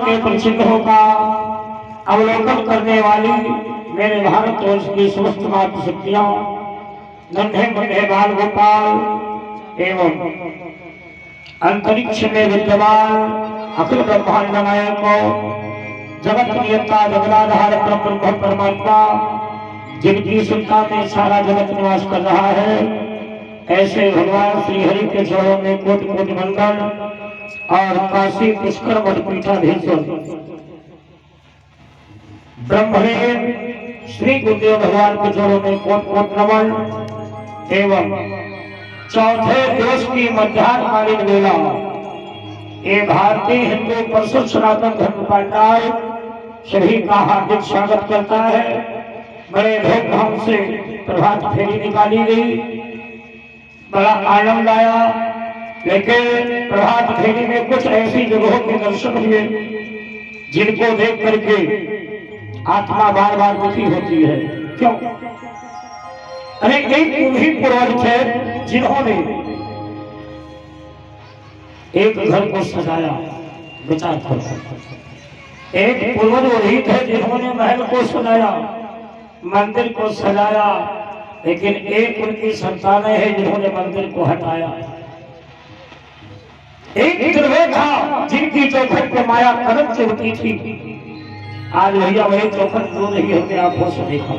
के प्रसिद्धों का अवलोकन करने वाली मेरे भारत वर्ष की समस्त मातृशक्तियां, नन्हे मुन्ने बाल गोपाल एवं अंतरिक्ष में विद्यमान अखिल ब्रह्मांड नायक जगत नियंता जगदाधार ब्रह्म परमात्मा, जिनकी चिंता में सारा जगत निवास कर रहा है, ऐसे भगवान श्री हरि के चरणों में कोटि कोटि वंदन और काशी पुष्कर मठ पीठाधीश्वर ब्रह्मदेव श्री गुरुदेव भगवान के चरणों में कोटि कोटि नमन एवं चौथे देश की मध्याह्नकालीन वेला ये भारतीय हिंदू परिषद सनातन धर्म पांडाल सभी का हार्दिक स्वागत करता है। बड़े धूमधाम से प्रभात फेरी निकाली गई, बड़ा आनंद आया, लेकिन प्रभात फेरी में कुछ ऐसी जगहों के दर्शन हुए जिनको देख करके आत्मा बार बार दुखी होती है। क्यों? अरे एक उन्हीं पूर्वज थे जिन्होंने एक घर को सजाया, विचार करो। एक पूर्वज वही थे जिन्होंने महल को सजाया, मंदिर को सजाया, लेकिन एक उनकी संतानें हैं जिन्होंने मंदिर को हटाया। एक दुर्वे था जिनकी चौखट पे माया कदम चलती थी, आज भैया वही चौखट रो रही होते आंखों से देखा।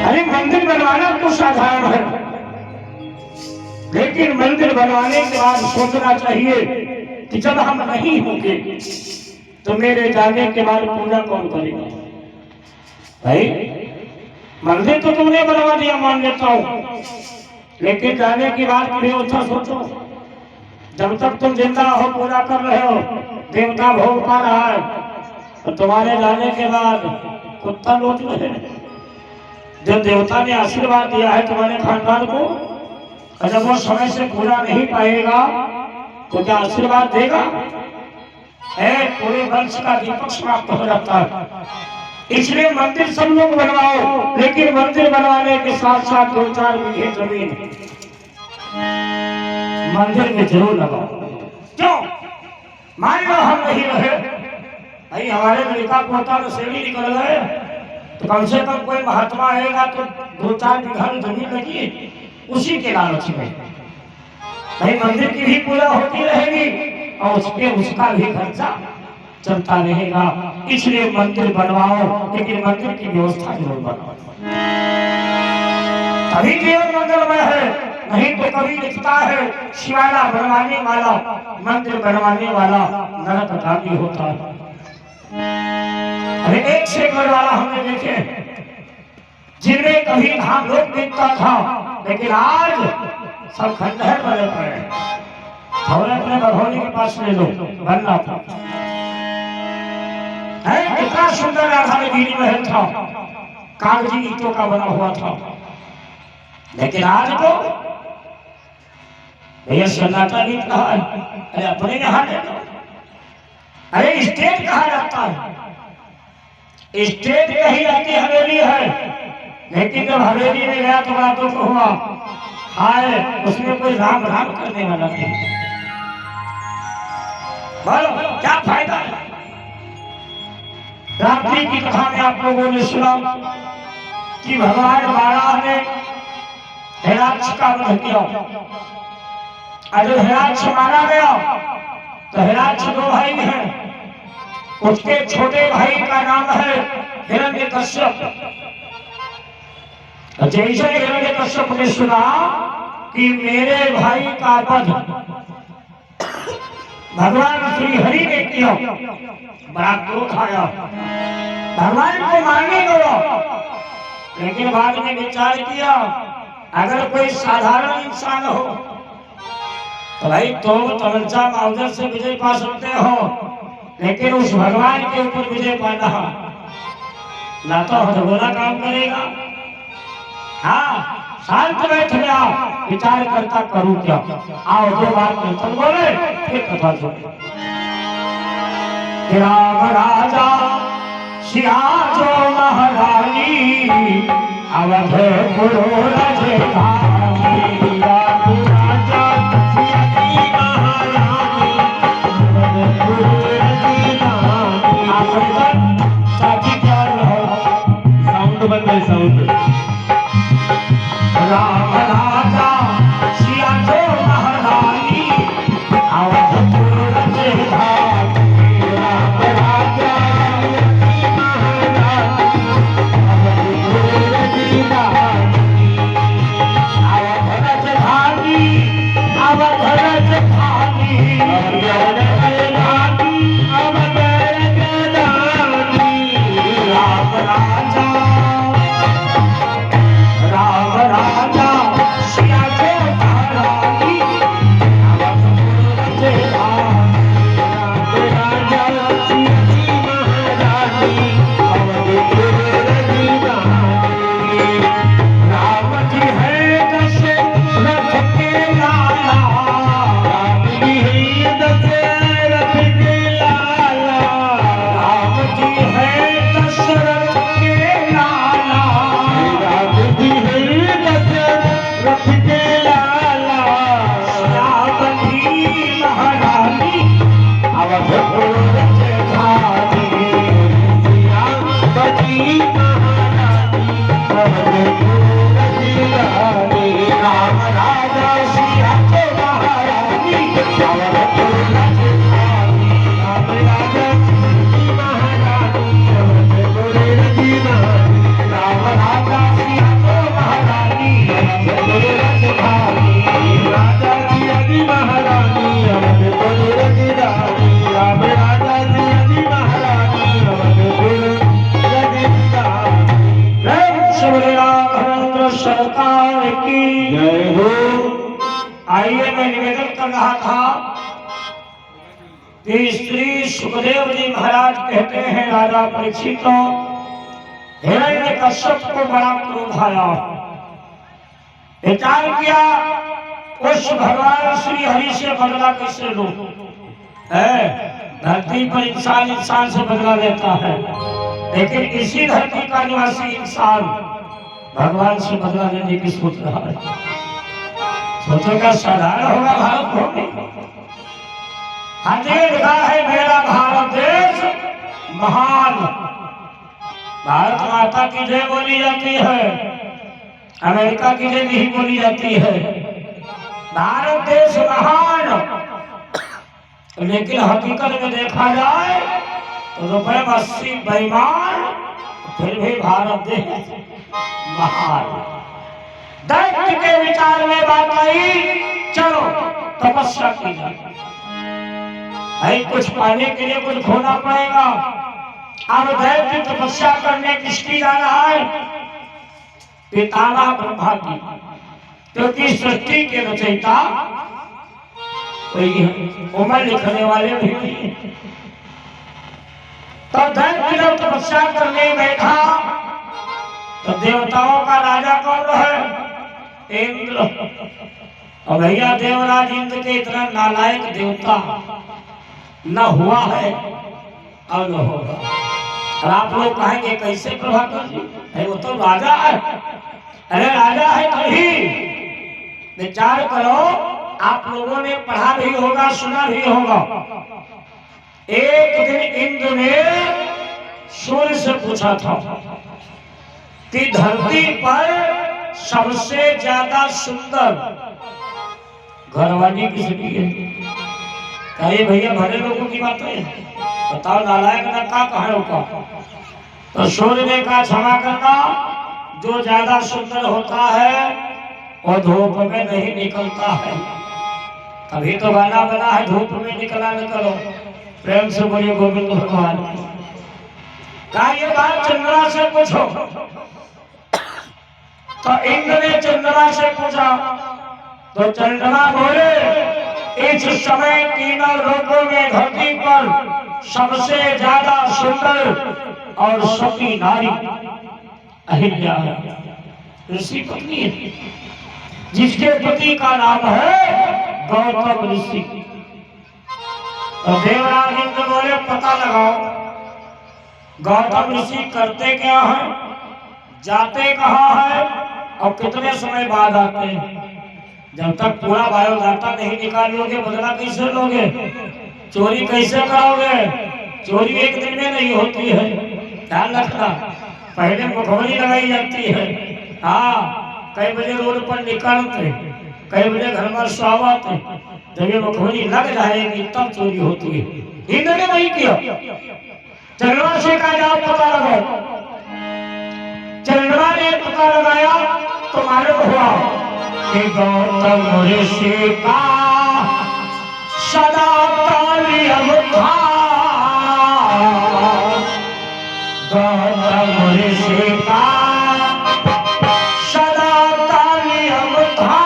अरे मंदिर बनवाना तो साधारण है, लेकिन मंदिर बनवाने के बाद सोचना चाहिए कि जब हम नहीं होंगे तो मेरे जाने के बाद पूजा कौन करेगा। भाई मंदिर तो तुमने बनवा दिया, मान लेता हूं, लेकिन जाने की बात भी अच्छा सोचो। जब तक तुम जिंदा हो, पूजा कर रहे हो, देवता भोग पा रहा है, तो तुम्हारे जाने के बाद कुत्ता लौट रहे हैं। जब देवता ने आशीर्वाद दिया है तुम्हारे खानदान को, जब वो समय से पूरा नहीं पाएगा तो क्या आशीर्वाद देगा? पूरे वंश का दीपक समाप्त हो जाता है। इसलिए मंदिर सब लोग बनवाओ, लेकिन मंदिर बनवाने के साथ साथ 2-4 बीघे जमीन मंदिर में जरूर लगाओ। क्यों? मान लो हम नहीं रहे, भाई हमारे लड़का पोता नशेड़ी निकल गए, तो कम से कम कोई महात्मा आएगा तो 2-4 बीघा जमीन लगी, उसी के लालच में भाई मंदिर की भी पूजा होती रहेगी और उसका भी खर्चा चलता रहेगा। इसलिए मंदिर बनवाओ, लेकिन मंदिर की व्यवस्था जरूर बनाओ, तभी जीवन मंगलमय है। नहीं तो कभी लिखता है शिवाला बनवाने वाला, मंदिर बनवाने वाला नरकगामी होता है। अरे एक से वाला हमने देखे जिनमें कभी धाम लोग दिखता था, लेकिन आज सब खंडहर बने पड़े हैं। और अपने भगवानी के पास ले लो, बनना था। कितना सुंदर राधागिरी महल था, कागजी ईंटों का बना हुआ था, लेकिन आज तो भैया सन्नाटा नहीं कहा। अरे अपने यहाँ ले लो। अरे स्टेट कहा जाता है, स्टेट कही जाती हवेली है, लेकिन जब हवेली में गया तो बड़ा दुख हुआ, हाय उसमें कोई राम राम करने वाला नहीं। बोलो क्या फायदा है? रात्रि की कथा में आप लोगों ने सुना कि भगवान बाराह ने हिरण्यकश्यप का वध किया। जब हिरण्यकश्यप मारा गया तो हिरण्यकश्यप 2 भाई हैं, उसके छोटे भाई का नाम है हिरण्यकश्यप। जैसे हिरण्यकश्यप ने सुना कि मेरे भाई का वध भगवान श्री हरि ने किया, बड़ा क्रोध आया, भगवान को मारने गया। लेकिन बाद में विचार किया अगर कोई साधारण इंसान हो तो भाई तुम तमंचा माउजर से विजय पा सकते हो, लेकिन उस भगवान के ऊपर विजय पाना ना तो हथगोला काम करेगा। हाँ शांत बैठ गया, विचार करता करूं क्या। आओ 2 बार कीर्तन बोले, फिर कथा सुनो। राम राजा सिया जो महारानी, अवधपुर राजधानी। राम राजा सिया की महारानी, अवधपुर में साउंड राम राजा सिया जो महारानी अवधपुर रजधानी राम राजा सरकार की जय हो। आइए मैं निवेदन कर रहा था कि श्री सुखदेव जी महाराज कहते हैं राजा परीक्षित को हिरण्यकश्यप को बड़ा क्रोध आया, विचार किया उस भगवान श्री हरि से बदला कैसे लो है। धरती पर इंसान इंसान से बदला लेता है, लेकिन इसी धरती का निवासी इंसान भगवान से बदला लेने की सोच रहा है। सोचेगा साधारण होगा भारत को। हर जगह लिखा है मेरा भारत देश महान। भारत माता की जय बोली जाती है, अमेरिका की जय नहीं बोली जाती है। भारत देश महान, लेकिन हकीकत में देखा जाए तो रुपए 80 बेईमान, फिर भी भारत देश महान। दैत्य के विचार में बात आई, चलो तपस्या की जाए। भाई कुछ पाने के लिए कुछ खोना पड़ेगा। अब दैत्य तपस्या करने किसकी जा रहा है? पितामह ब्रह्मा की, क्योंकि सृष्टि के रचयिता कोई उम्र लिखने वाले भी नहीं। तो दैत्य जब तपस्या करने बैठा तो देवताओं का राजा कौन है? इंद्र। और भैया देवराज इंद्र के इतना नालायक देवता न हुआ है और न होगा। और आप लोग कहेंगे कैसे प्रभाकर जी, वो तो राजा है। अरे राजा है तभी विचार करो, आप लोगों ने पढ़ा भी होगा, सुना भी होगा। एक दिन इंद्र ने सूर्य से पूछा था कि धरती पर सबसे ज्यादा सुंदर घरवाली किसकी है? कहे भैया भले लोगों की बात है, बताओ नालायक ना का कहा होगा। तो सूर्य ने कहा क्षमा करना, जो ज्यादा सुंदर होता है वो धूप में नहीं निकलता है। अभी तो गाना बना है धूप में निकला निकलो। प्रेम से बोलिए गोविंद भगवान। कहा ये बात चंद्रमा से पूछो। तो इंद्र ने चंद्रमा से पूछा तो चंद्रमा बोले इस समय तीनों लोगों में धरती पर सबसे ज्यादा सुंदर और सती नारी अहिल्या है, ऋषि पत्नी है, जिसके पति का नाम है गौतम ऋषि। तो देवराज इंद्र बोले पता लगाओ गौतम ऋषि करते क्या है, जाते कहाँ है और कितने समय बाद आते हैं। जब तक पूरा बायोडाटा नहीं निकालोगे बदला कैसे लोगे, चोरी कैसे करोगे? चोरी एक दिन में नहीं होती है, ध्यान रखना। पहले मुखौरी लगाई जाती है। हाँ, कई बजे रोड पर निकलते, कई बजे घर में स्वागत, जब ये मुखौरी लग जाएगी तब चोरी होती है। इन्होंने वही किया। चंद्रमा से का जाओ पता लगाओ। चंद्रमा ने पता लगाया तो मालूम हुआ कि गौतम ऋषि का सदा कालियम था। गौतम ऋषि का सदा कालियम था।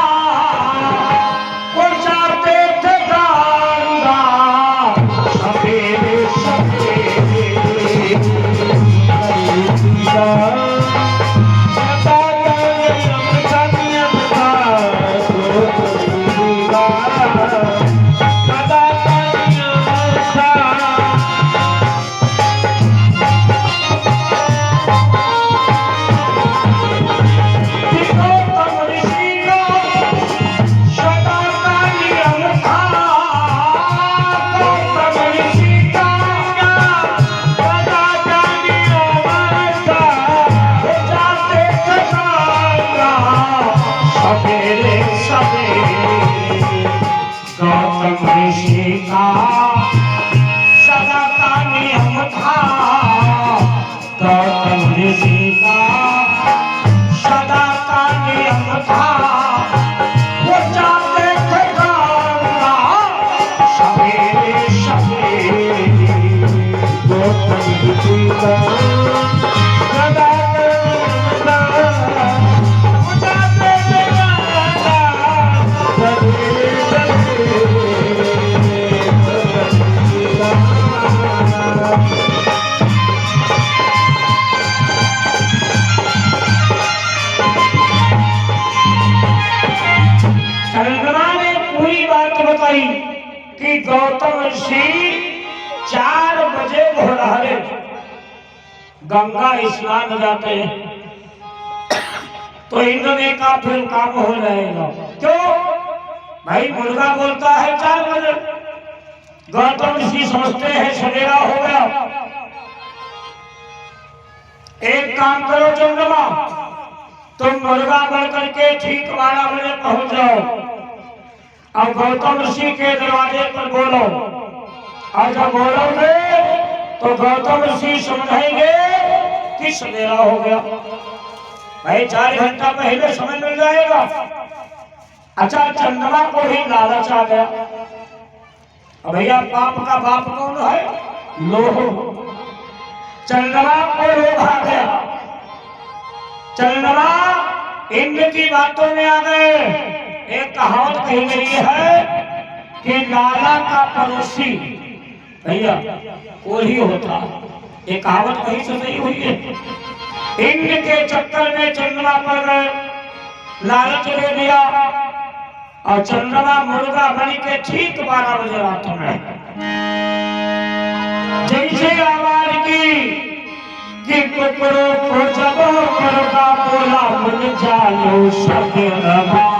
वो जाते थे गंगा सवेरे सवेरे। कि गौतम ऋषि 4 बजे घोड़ारे गंगा स्नान जाते हैं तो इंद्र ने कहा फिर काम हो जाएगा। क्यों भाई? मुर्गा बोलता है 4 बजे। गौतम ऋषि समझते हैं सवेरा हो गया। एक काम करो चंद्रमा, तुम मुर्गा बन करके ठीक 12 बजे पहुंच जाओ और गौतम ऋषि के दरवाजे पर बोलो, और जब बोलोगे तो गौतम ऋषि समझेंगे कि सवेरा हो गया। भाई 4 घंटा पहले समय मिल जाएगा। अच्छा, चंद्रमा को भी लालच आ गया। अब भैया पाप का बाप कौन है? लोभ। चंद्रमा को लोभ आ गया। चंद्रमा इंद्र की बातों में आ गए। एक कहावत कही गई है कि लाला का पड़ोसी भैया कोई होता। एक कहावत कहीं से नहीं हुई है। इंद्र के चक्कर में चंद्रमा पड़ गए, लालच दे दिया और चंद्रमा मुर्गा बन के ठीक 12 बजे रात में जैसे आवाज की कि कुकरो को जब मुर्गा बोला मुझ जानो सगरमा।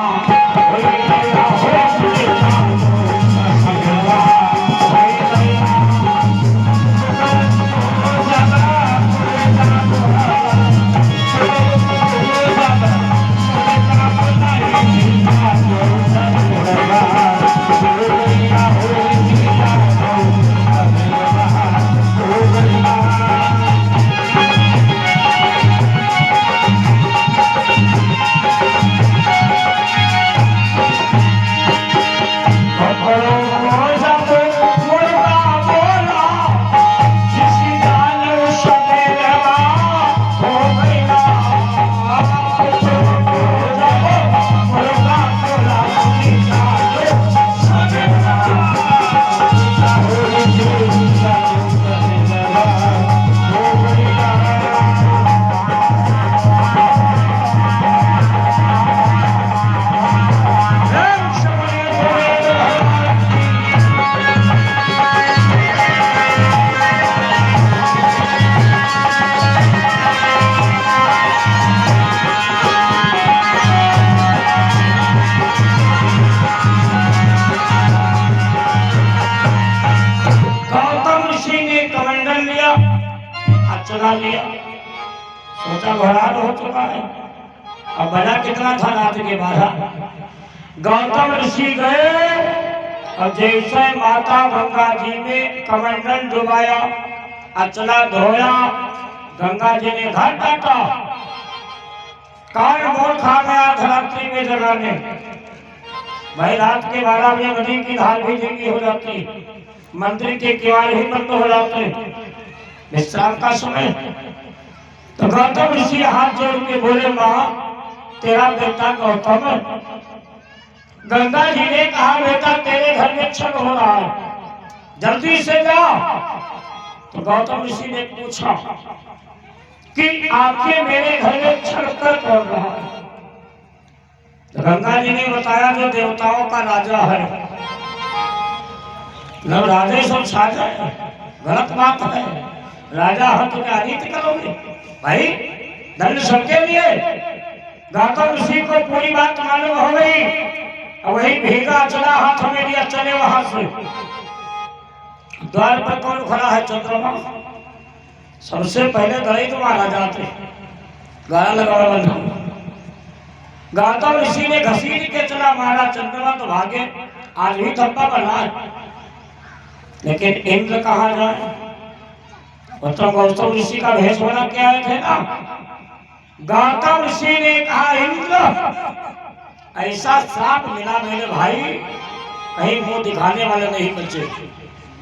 सोचा घोड़ाल हो चुका है। अब बजा कितना था रात के 12। गौतम ऋषि गए और जैसे माता गंगा जी में कमंडल डुबाया, अचला धोया, गंगा जी ने घर काटा, कान मोड़ खा गया धरात्री में जगाने। भाई रात के 12 बजे नदी की धार भी धीमी हो जाती, मंदिर के किवाड़ भी बंद हो जाते, विश्राम का समय। तो गौतम ऋषि हाथ जोड़ के बोले, माँ तेरा बेटा गौतम, गंगा जी ने कहा बेटा तेरे घर में छठ हो रहा है, जल्दी से जा। तो गौतम ऋषि ने पूछा कि आपके मेरे घर में छठ कर कौन रहा है? तो गंगा जी ने बताया जो देवताओं का राजा है। न राजे सब छा जाए, गलत बात है। राजा हो तो क्या रीत करोगे भाई, दंड सबके लिए। गौतम ऋषि को पूरी बात मालूम हो गई। अब वही भीगा चला हाथ में लिया, चले वहां से। द्वार पर कौन खड़ा है? चंद्रमा। सबसे पहले गणित तो मारा जाते, गाना लगावा बंधा। गौतम ऋषि ने घसीट के चला, मारा, चंद्रमा तो भागे। आज भी थप्पा बना है, लेकिन इंद्र कहाँ जाए? तो गौतम ऋषि का भेष बना के आए थे ना। गौतम ऋषि ने कहा, इंद्र ऐसा श्राप मिला मेरे भाई, कहीं मुंह दिखाने वाले नहीं बचे।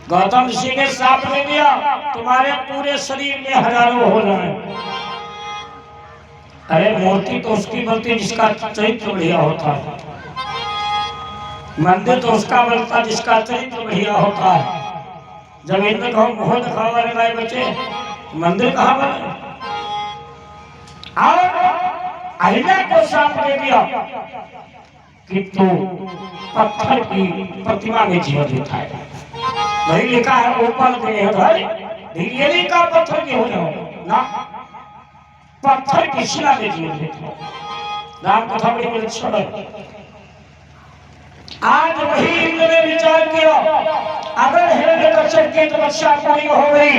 गौतम ऋषि ने श्राप दे दिया, तुम्हारे पूरे शरीर में हजारों हो जाए। अरे मूर्ति तो उसकी बनती जिसका चरित्र बढ़िया होता है, मंदिर तो उसका बनता जिसका चरित्र बढ़िया होता है। जब इंद्र को मुंह दिखाने वाले नहीं बचे, मंदिर कहाँ बने? और अहिल्या को श्राप दे दिया कि तू पत्थर की प्रतिमा में जीवन उठाएगा। वही लिखा है ऊपर धीरे का पत्थर की हो जाओ ना, पत्थर की शिला में जीवन उठाओ। राम कथा बड़ी विलक्षण है। आज वही इंद्र ने विचार किया, अगर हिरण्यकश्यप की तपस्या पूरी हो गई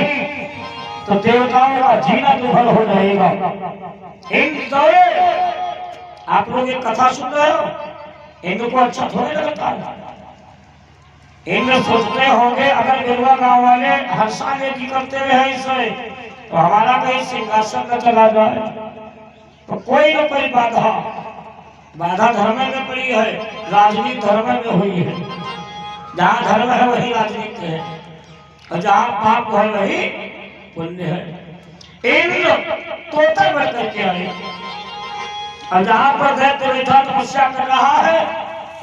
तो देवताओं का जीना दुर्भर हो जाएगा। इंद्र, आप लोग एक कथा सुन रहे हो, इंद्र को अच्छा थोड़ी लगता है। इंद्र सोचते होंगे अगर बिरवा गांव वाले हर्षा जी करते रहे इसे, तो हमारा कहीं सिंहासन न चला जाए। तो कोई न कोई बाधा धर्म में पड़ी है, राजनीति धर्म में हुई है। जहाँ धर्म है वही राजनीति है, और जहाँ पाप है वही पुण्य है। इंद्र तोता बन करके आए, और जहाँ पर दैत्य बैठा तपस्या कर रहा है,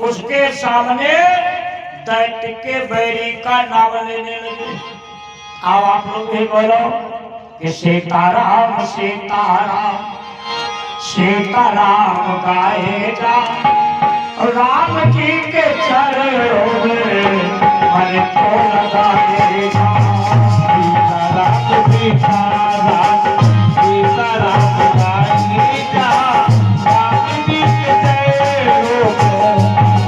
उसके सामने दैत्य के बैरी का नाम लेने लगे। आओ आप लोग भी बोलो कि सीताराम सीताराम सीताराम गाए जा, राम जी के चरणों में मन को लगाए जा। सीताराम सीताराम सीताराम गाए जा, राम जी के चरणों में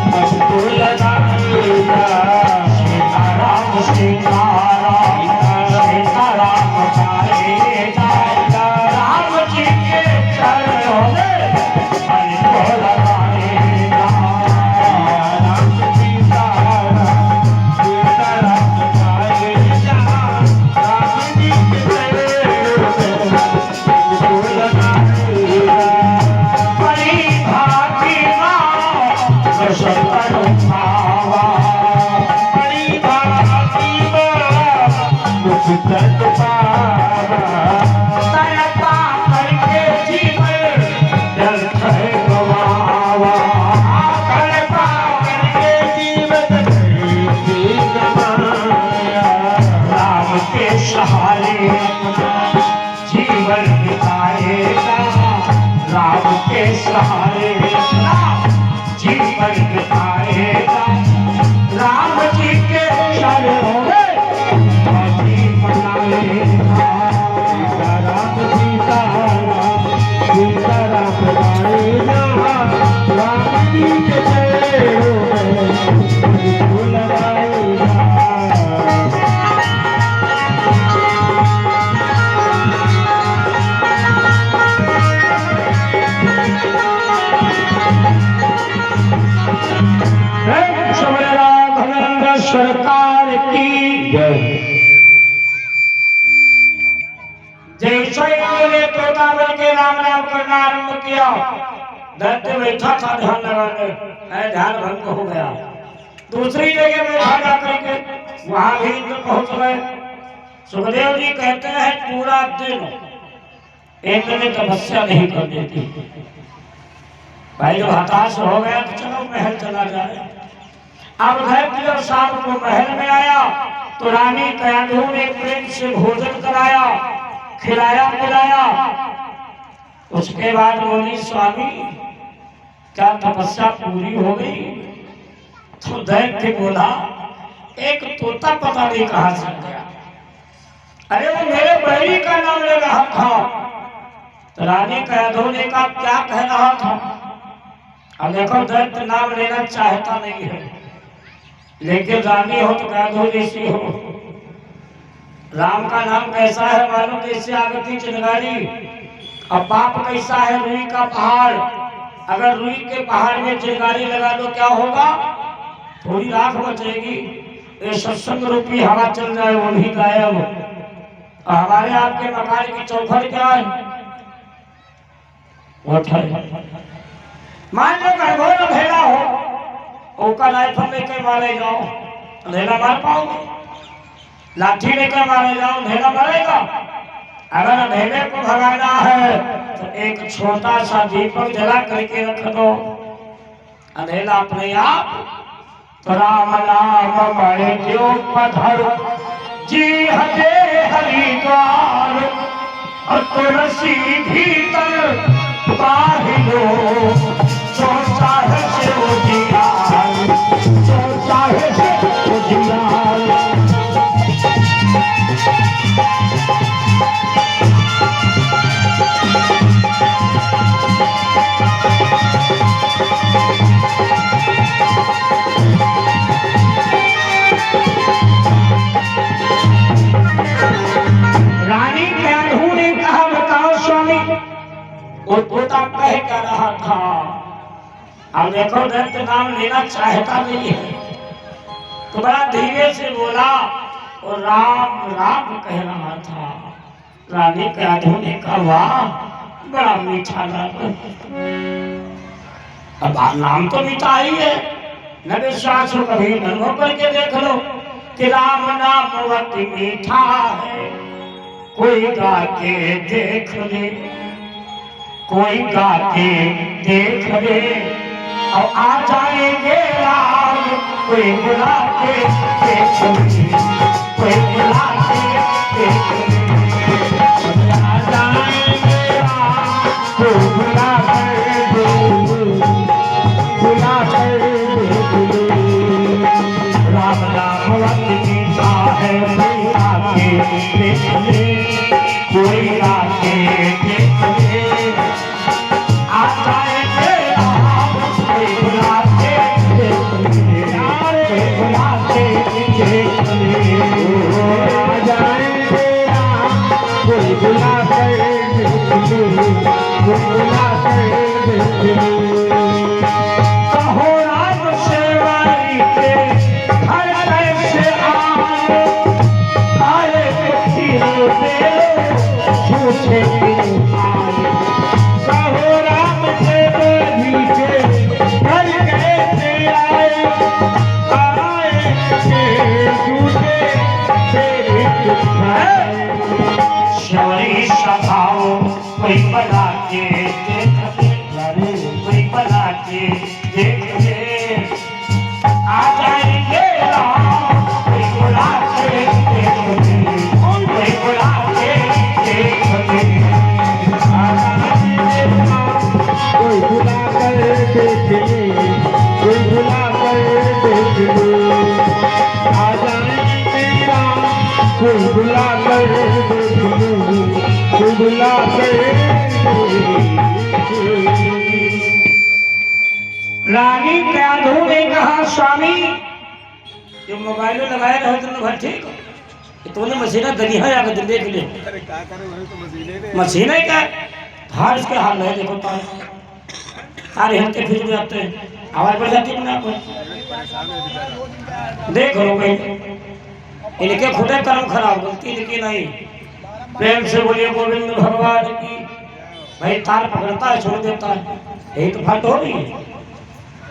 मन को लगाए जा। सीताराम सीताराम सीताराम गाए जा, राम जी के चरणों में मन को लगाए जा। राम सीताराम सीताराम गाए जा, राम जी के चरणों में मन को लगाए जा। बड़ी भागी माँ शंकर भावा, बड़ी भागी माँ मुझ पावा, तड़पा करके जीवन व्यर्थ है गवावा। तड़पा करके जीवन व्यर्थ गवाया, राम के सहारे जीवन बिताएगा, राम के सहारे जीवन बिताएगा। राम जी के चरणों में जीवन बनाएगा। सीताराम सीताराम सीताराम गाएगा, राम जी के चरणों में फूल लगाएगा। जैसे ही उन्होंने तोता बन के राम राम करना आरंभ किया, दैत्य बैठा था ध्यान लगाने, ध्यान भंग हो गया। दूसरी जगह बैठा जाकर के वहां भी इंद्र पहुंच गए। सुखदेव जी कहते हैं पूरा दिन इंद्र ने तपस्या नहीं कर देती। भाई जब हताश हो गया तो चलो महल चला जाए। अब दैत्य जब शाम को महल में आया तो रानी कयाधु ने प्रेम से भोजन कराया, खिलाया पिलाया। उसके बाद बोली स्वामी क्या तपस्या पूरी हो गई? तो दैत्य बोला एक तोता पता नहीं कहां से गया, अरे वो मेरे बैरी का नाम ले रहा था। तो रानी कयाधु ने कहा क्या कह रहा था? अब देखो दैत्य नाम लेना चाहता नहीं है, लेकिन रानी हो तो कयाधु जैसी हो। राम का नाम कैसा है मालूम? जैसे आगती चिंगारी। अब बाप कैसा है? रुई का पहाड़। अगर रुई के पहाड़ में चिंगारी लगा दो क्या होगा? थोड़ी राख बचेगी। ये सत्संग रूपी हवा चल जाए वो भी गायब। हमारे आपके मकान की चौखट क्या है? मान लो घनघोर अंधेरा हो, ओका राइफल लेके मारे जाओ, अंधेरा मार पाओगे? लाठी लेकर मारे जाओ, अंधेरा मरेगा? अगर अंधेरे को भगाना है तो एक छोटा सा दीपक जला करके रख दो, अंधेरा अपने आप। तो राम नाम मय जो पधर जी हजे हरिद्वार, और तुलसी भीतर पाहिलो, जो चाहे से उजियार, जो चाहे से उजियार। रानी कयाधु ने कहा बताओ स्वामी वो तोता कह कर रहा था। अब देखो दैत्य नाम लेना चाहता नहीं है तो बड़ा धीरे से बोला और राम राम कह रहा था। रानी कयाधु ने कहा वाह बड़ा मीठा नाम। अब नाम तो मीठा ही है, न विश्वास हो कभी अनुभव करके देख लो कि राम नाम अति मीठा है। कोई गा के देख ले, कोई गा के देख ले, और आ जाएंगे राम। कोई बुला के देख ले, कोई बुला के देख ले, आ जाएंगे राम। कोई बुला कर बुला कर देख ले, राम नाम अति मीठा है। कोई आके देख ले, कोई आके देख ले, आ जाएंगे राम। कोई बुला के देख ले, कोई बुला के देख ले, आ जाएंगे राम। कोई बुला कर देख ले, कोई बुला कर देख ले। कहो राम सेवरी के घर कैसे आए, आए झूठे आए। कहो राम सेवरी के घर कैसे आए, आए झूठे शबरी सभाओ कोई बना के देख ले, कोई बना के देख ले, आ जाएंगे राम। कोई बुला के देख ले, कोई बुला के देख ले, आ जाएंगे राम। कोई बुला कर देख ले, कोई बुला कर देख ले, आ जाएंगे राम। कोई बुला कर देख ले, कोई बुला कर रानी कयाधु ने कहा स्वामी जो मोबाइल लगाए रहे तुमने घर ठीक तुमने मशीन दनिया जाकर देख ले। मशीन है क्या? हार इसके हाल है देखो तारे हिलते फिर जाते हैं, आवाज बढ़ जाती है ना। देख लो भाई इनके खुदे कर्म खराब, गलती इनकी नहीं। प्रेम से बोलिए गोविंद भगवान की। भाई तार पकड़ता है छोड़ देता है, यही तो फाट हो रही है।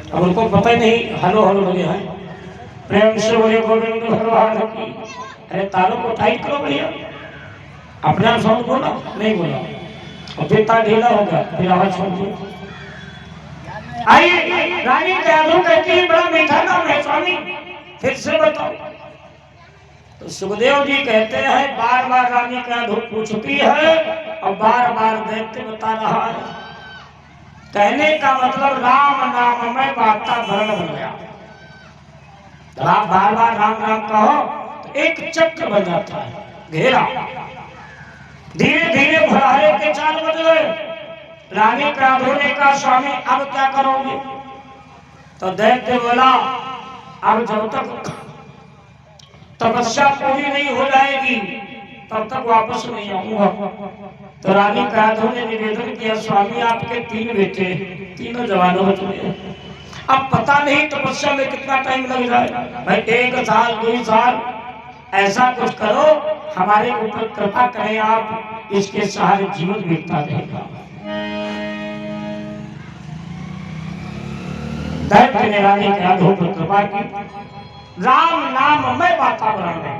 अब उनको पता ही नहीं, हलो हलो लगे हैं। प्रेम से बोलिए गोविंद भगवान की। अरे तारों को टाइट करो भैया, अपने आप साउंड बोला नहीं बोला, और फिर तार ढीला हो गया, फिर आवाज छोड़ दो। आइए रानी जादू कहती है बड़ा मीठा नाम है स्वामी, फिर से बताओ। तो सुखदेव जी कहते हैं बार बार रानी जादू पूछती है और बार बार दैत्य बता रहा है। कहने का मतलब राम नाम में वातावरण बन गया। आप बार बार राम राम कहो तो एक चक्र बन जाता है, घेरा। धीरे धीरे भरारे के चाल बज गए। रानी क्रांत ने कहा स्वामी अब क्या करोगे? तो दैत्य बोला अब जब तक तपस्या पूरी नहीं हो जाएगी तब तक वापस नहीं आऊंगा। तो रानी क्रांत ने निवेदन किया स्वामी आपके 3 बेटे, तीनों जवान हो चुके, अब पता नहीं तपस्या में कितना टाइम लग जाए। भाई 1 साल 2 साल ऐसा कुछ करो, हमारे ऊपर कृपा करें आप, इसके सहारे जीवन बीतता रहेगा। दैत्य ने रानी के आधो पर कृपा की। राम नाम में वातावरण में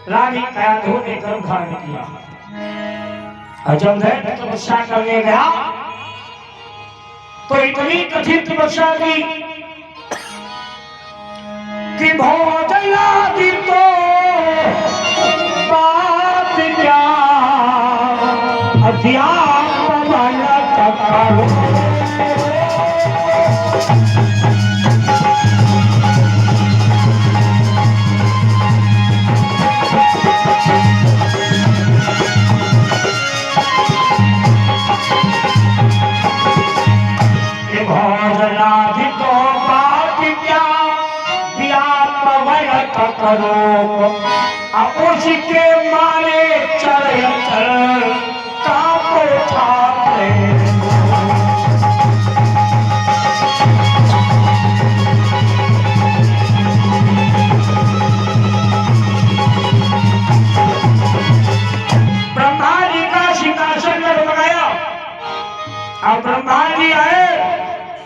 रानी के आधो ने गर्भ धारण किया। और जब दैत्य तपस्या करने गया तो इतनी कठिन तपस्या की कि भोजनादि तो बात क्या अध्यात्म वाला करो। उसके मारे चढ़ चढ़ कांपो ठाकुर। ब्रह्मा जी का सिंहासन लगाया। अब ब्रह्मा जी आए,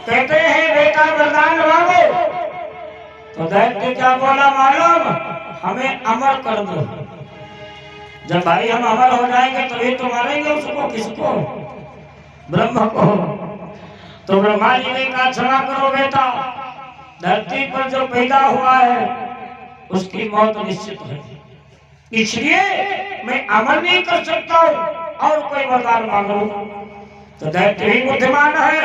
कहते हैं बेटा वरदान मांगो। तो दैत्य क्या बोला मालूम? हमें अमर कर दो। जब भाई हम अमर हो जाएंगे तभी तो मारेंगे उसको, किसको? ब्रह्म को। तो ब्रह्मा जी ने कहा क्षमा करो बेटा, धरती पर जो पैदा हुआ है उसकी मौत निश्चित है, इसलिए मैं अमर नहीं कर सकता हूँ, और कोई वरदान मांगो। तो दैत्य ही बुद्धिमान है,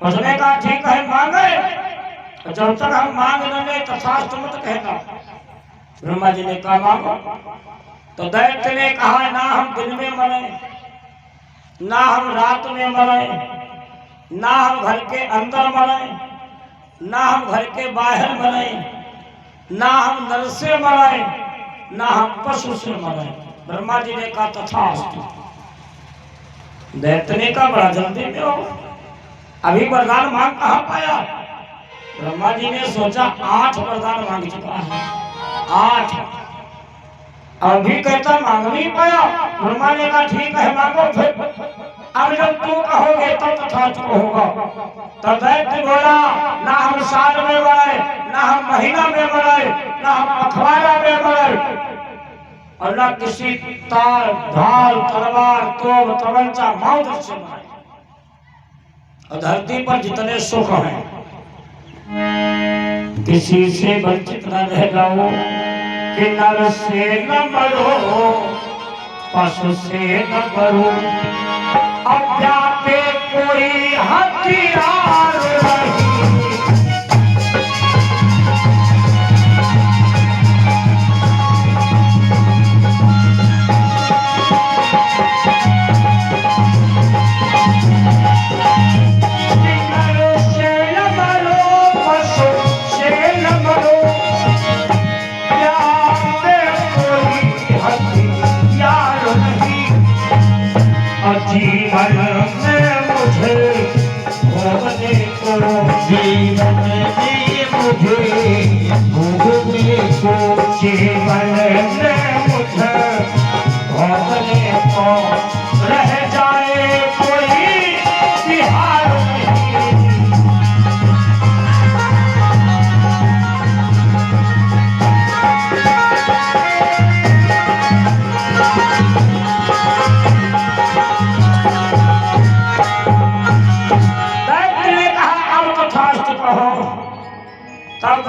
उसने कहा ठीक है मांगे, जब तक हम मांग न ले तथास्तु मत कहना। ब्रह्मा जी ने कहा मांगो। तो दैत्य ने कहा ना हम दिन में मरे, ना हम रात में मरे, ना हम घर के अंदर मरे, ना हम घर के बाहर मरे, ना हम नर से मरे, ना हम पशु से मरे। ब्रह्मा जी ने कहा तथास्तु। दैत्य ने कहा बड़ा जल्दी में हो, अभी वरदान मांग कहाँ पाया? ब्रह्मा जी ने सोचा 8 वरदान मांग चुका है, 8 अभी कहता मांग नहीं पाया। ब्रह्मा ने कहा ठीक है मांगो, फिर अब जब तुम कहोगे तब तथास्तु होगा। तो दैत्य बोला ना हम साल में मरे, ना हम महीना में मरे, ना हम अखबारा में मरे, और ना किसी तार ढाल तलवार तोप तमंचा मौत से मरे। और धरती पर जितने सुख हैं किसी से वंचित न रह जाओ, कि नर से न मरो, पशु से न मरो, अव्यापे कोई हथियार नहीं। जीवन में मुझे भोगने को जीवन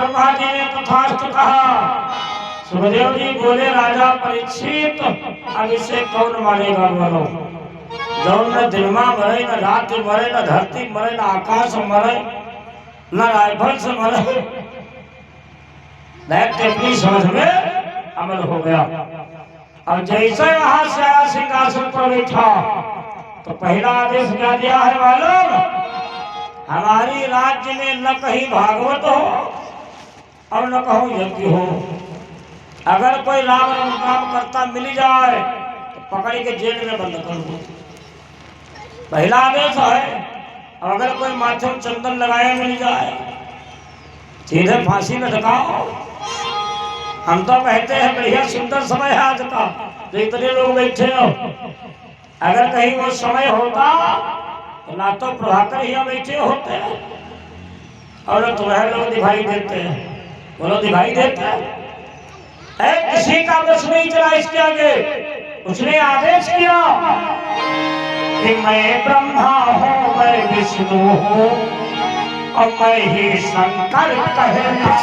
ब्रह्मा जी ने तथास्तु कहा। सुखदेव जी बोले राजा परीक्षित अब इसे कौन मारेगा बोलो। जौन न दिनमा मरे, न रात मरे, न धरती मरे, न आकाश मरे, न राइफल से मरे। दैत्य अपनी समझ में अमल हो गया। और जैसे वहां से आया सिंहासन पर बैठा तो पहला आदेश क्या दिया है मालूम? हमारी राज्य में न कहीं भागवत हो और न कहूं यज्ञ हो। अगर कोई राम राम काम करता मिल जाए तो पकड़ के जेल में बंद कर दो। पहला आदेश है। अगर कोई माथे में चंदन लगाए मिल जाए सीधे फांसी में ढकाओ। हम तो कहते हैं बढ़िया सुंदर समय है आज का, जो इतने लोग बैठे हो। अगर कहीं वो समय होता तो ना तो प्रभाकर ही बैठे होते और तुम्हें लोग दिखाई देते हैं। बोलो दिखाई देते हैं। किसी का बस नहीं चला इसके आगे। उसने आदेश किया कि मैं ब्रह्मा हूँ, मैं विष्णु हूँ और मैं ही शंकर कहलाऊंगा।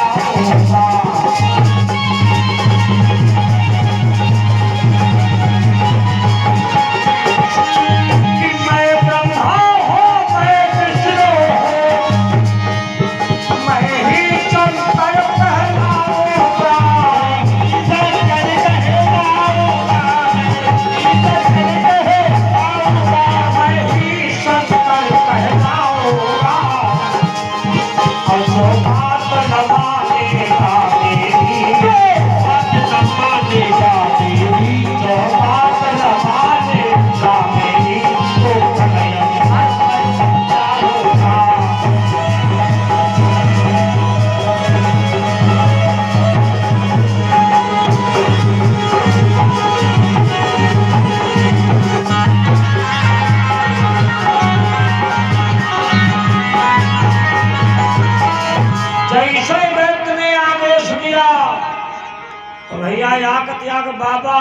बाबा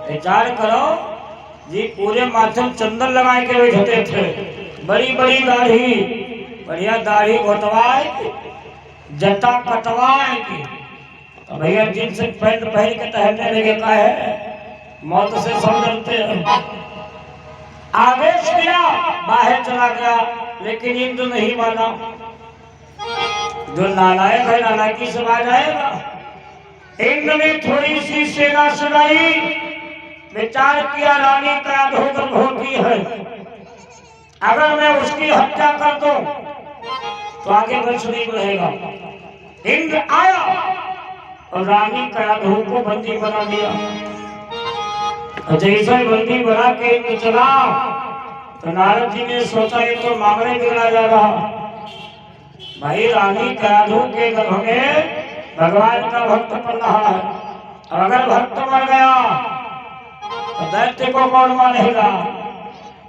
विचार करो जी, पूरे माथे में चंदन लगाए के बैठते थे। बड़ी बड़ी दाढ़ी, बढ़िया दाढ़ी घोटवाए, जटा कटवाए की तो भैया जींस पैंट पहन के टहलने लगे। का है मौत से सब डरते हैं। आदेश किया, बाहर चला गया, लेकिन इंद्र नहीं माना। जो नालायक है नालायकी से आ जाएगा। इंद्र ने थोड़ी सी सेना सजाई, विचार किया रानी का धोकर होती है, अगर मैं उसकी हत्या कर दूं तो आगे वंश नहीं बढ़ेगा। इंद्र आया और रानी का धोख को बंदी बना लिया। जैसे बंदी बना के इंद्र चला तो नारद जी ने सोचा ये तो मामले बिगड़ा जा रहा। भाई रानी का धोख के गर्भ में भगवान का भक्त पल रहा है, और अगर भक्त मर गया तो दैत्य को कौन मानेगा।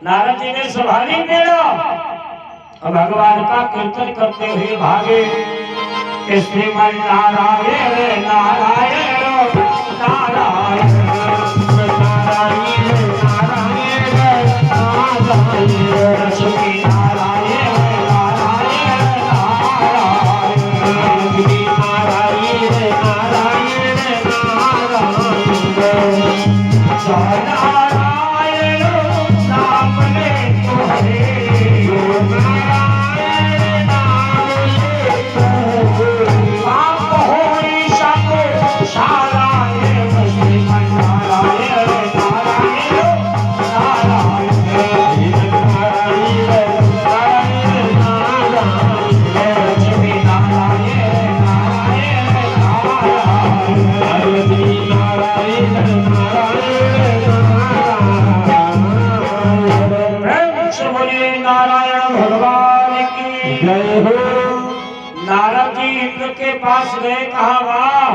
नारद जी ने संभाली बेड़ा और भगवान का कीर्तन करते हुए भागे। श्रीमन नारायण नारायण नारायण नारायण नारायण लक्ष्मी नारायण नारद जी इंद्र के पास गए, कहा वाह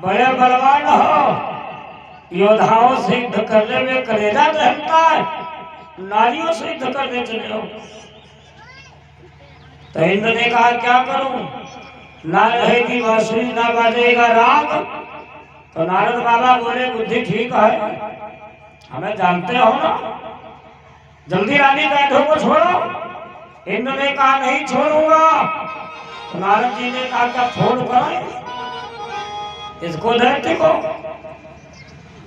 बड़े बलवान हो, योद्धाओं से युद्ध करने में कलेजा रहता है, नारियों से युद्ध करने चले हो। तो इंद्र ने कहा क्या करूं, ना रहेगी बांसुरी ना बाजेगा राग। तो नारद बाबा बोले बुद्धि ठीक है, हमें जानते हो ना, जल्दी रानी का को छोड़ो इंद्र ने कहा नहीं छोड़ूंगा। तो नारद जी ने कहा क्या फोन कराए इसको दैत्य को।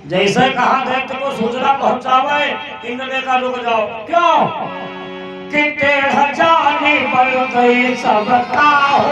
जैसे कहा दैत्य को सूचना पहुंचावे, इंद्र ने कहा रुक जाओ। क्यों कि टेढ़ जाने पर गई सबका हो।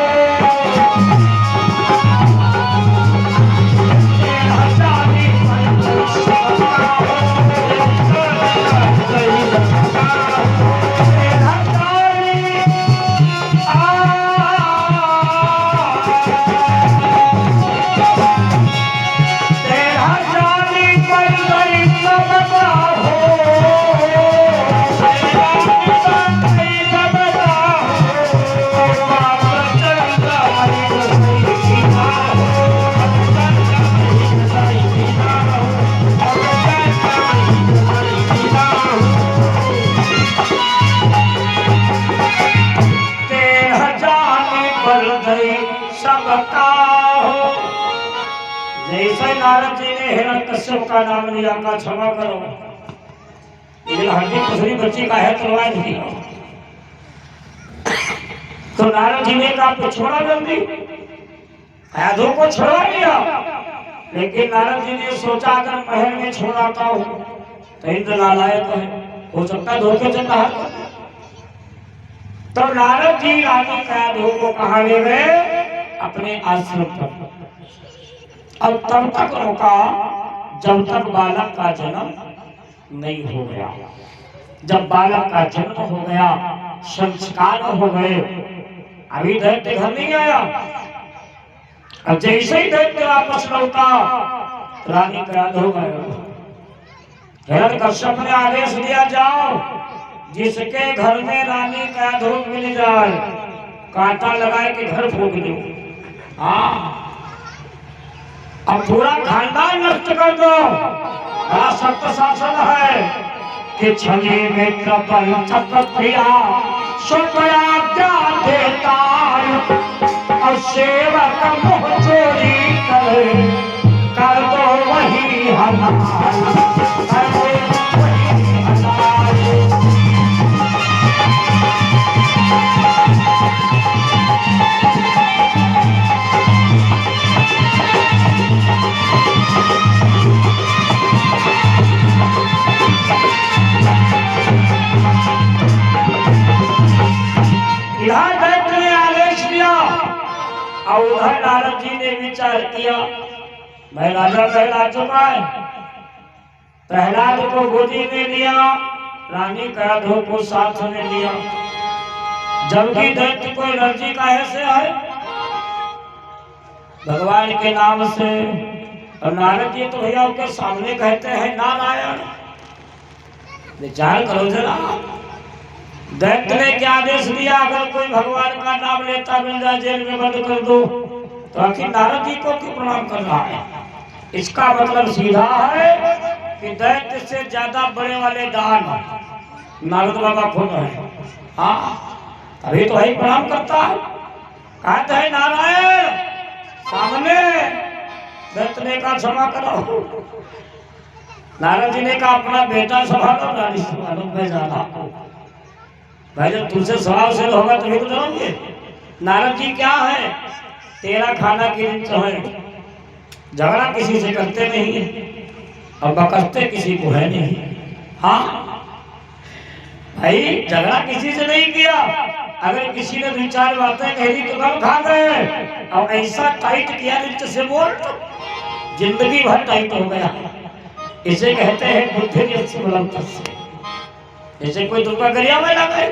जैसे नारद जी ने हिरण्यकश्यप का नाम लिया, का क्षमा करो ये हड्डी पसरी बच्ची का है तलवार नहीं। तो नारद जी ने कहा छोड़ा जल्दी, साधु को छोड़ा लिया। लेकिन नारद जी ने सोचा अगर महल में छोड़ाता हूं तो इंद्र नालायक है, हो सकता है धोखे से बाहर। तो नारद जी रानी साधु को कहा ले गए अपने आश्रम पर। अब तब तक रुका जब तक बालक का जन्म नहीं हो गया। जब बालक का जन्म हो गया, संस्कार हो गए, अभी दैत्य घर नहीं आया। अब जैसे ही दैत्य वापस लौटा रानी क्रांत हो गए। हिरण्यकश्यप ने आदेश दिया जाओ जिसके घर में रानी का धूप मिल जाए कांटा लगाए के घर फूक दो। हाँ अब पूरा खानदान नष्ट कर दो। बड़ा सख्त शासन है कि छली मित्र पंचक प्रिया शुक्राज्ञा देता और सेवक मुँह चोरी कर दो वही हमारा। और उधर नारद जी ने विचार किया मैं राजा कहला चुका है। प्रहलाद को गोदी में लिया, रानी क्रांत को साथ में लिया। जबकि दैत्य को एलर्जी का ऐसे है भगवान के नाम से। और नारद जी तो भैया के सामने कहते हैं नारायण। विचार करो जरा, दैत्य ने क्या आदेश दिया अगर कोई भगवान का नाम लेता मिल जाए जेल में बंद कर दो। तो आखिर नारद जी को क्यों प्रणाम कर रहा है? इसका मतलब सीधा है कि दैत्य से ज्यादा बड़े वाले दान नारद बाबा खुद है। हाँ तभी तो वही प्रणाम करता है। कहते हैं नारायण सामने। दैत्य ने कहा क्षमा करो। नारद जी ने कहा अपना बेटा संभालो, रानी संभालो, मैं जा रहा हूं। भाई जब तुमसे स्वभाव से होगा तभी तो जाओगे। नारद जी क्या है, तेरा खाना की रिंच है, झगड़ा किसी से करते नहीं है और बकसते किसी को है नहीं। हाँ भाई झगड़ा किसी से नहीं किया। अगर किसी ने दो चार बातें कह दी तो कब खा गए। और ऐसा टाइट किया रिंच से बोल जिंदगी भर टाइट हो गया। इसे कहते हैं बुद्धि से। जैसे कोई दुर्गा गरिया में लगे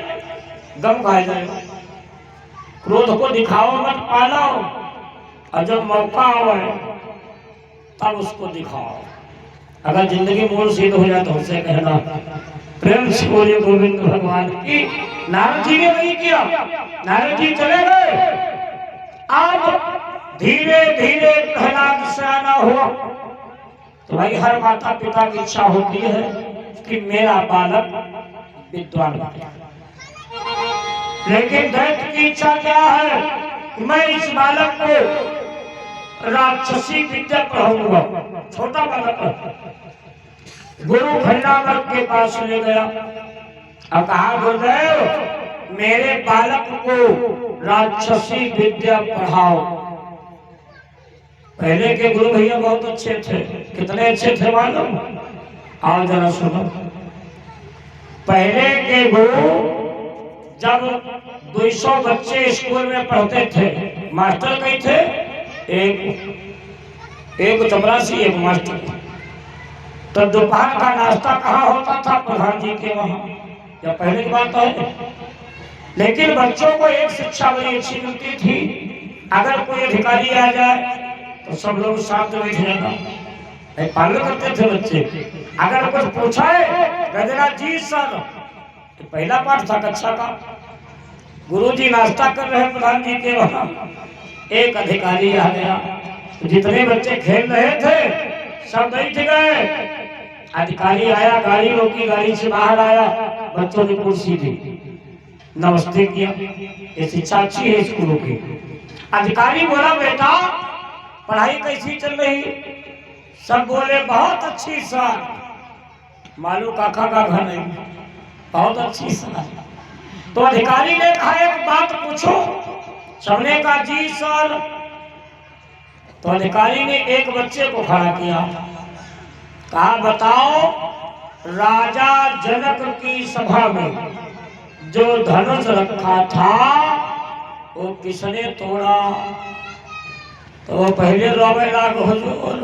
गम खाए जाएगा। क्रोध को दिखाओ मत पालो, और जब मौका आवे तब उसको दिखाओ। अगर जिंदगी मूल सिद्ध हो जाए तो उससे कहना प्रेम से बोलिए गोविंद भगवान की। नारद जी ने नहीं किया, नारद जी चले गए। अब धीरे धीरे प्रहलाद से आना हुआ। तो भाई हर माता पिता की इच्छा होती है कि मेरा बालक विद्वान बने। लेकिन दैत्य की इच्छा क्या है कि मैं इस बालक को राक्षसी विद्या पढ़ाऊंगा। छोटा बालक गुरु खंडागर के पास ले गया और कहा गुरुदेव मेरे बालक को राक्षसी विद्या पढ़ाओ। पहले के गुरु भैया बहुत अच्छे थे। कितने अच्छे थे मालूम? आओ जरा सुनो। पहले के गुरु जब 200 बच्चे स्कूल में पढ़ते थे, मास्टर कई थे? एक चपरासी, एक मास्टर। तो दोपहर का नाश्ता कहाँ होता था? प्रधान जी के वहां। या पहले की बात है। लेकिन बच्चों को एक शिक्षा बड़ी अच्छी मिलती थी, अगर कोई अधिकारी आ जाए तो सब लोग साथ में बैठ जाएगा। पालन करते थे बच्चे। अगर कुछ पूछा है गजरा जी सर, तो पहला पाठ था कक्षा का। गुरुजी नाश्ता कर रहे प्रधान जी के वहां, एक अधिकारी आ गया। तो जितने बच्चे खेल रहे थे सब बैठ गए। अधिकारी आया, गाड़ी रोकी, गाड़ी से बाहर आया, बच्चों ने कुर्सी दी, नमस्ते किया। ये शिक्षा अच्छी है स्कूलों की। अधिकारी बोला बेटा पढ़ाई कैसी चल रही? सब बोले बहुत अच्छी सर। मालू काका का घर नहीं, बहुत अच्छी सर। तो अधिकारी ने कहा एक बात पूछो। सबने कहा जी सर। तो अधिकारी ने एक बच्चे को खड़ा किया, कहा बताओ राजा जनक की सभा में जो धनुष रखा था वो किसने तोड़ा? तो वो पहले रोवे लाग हुजूर,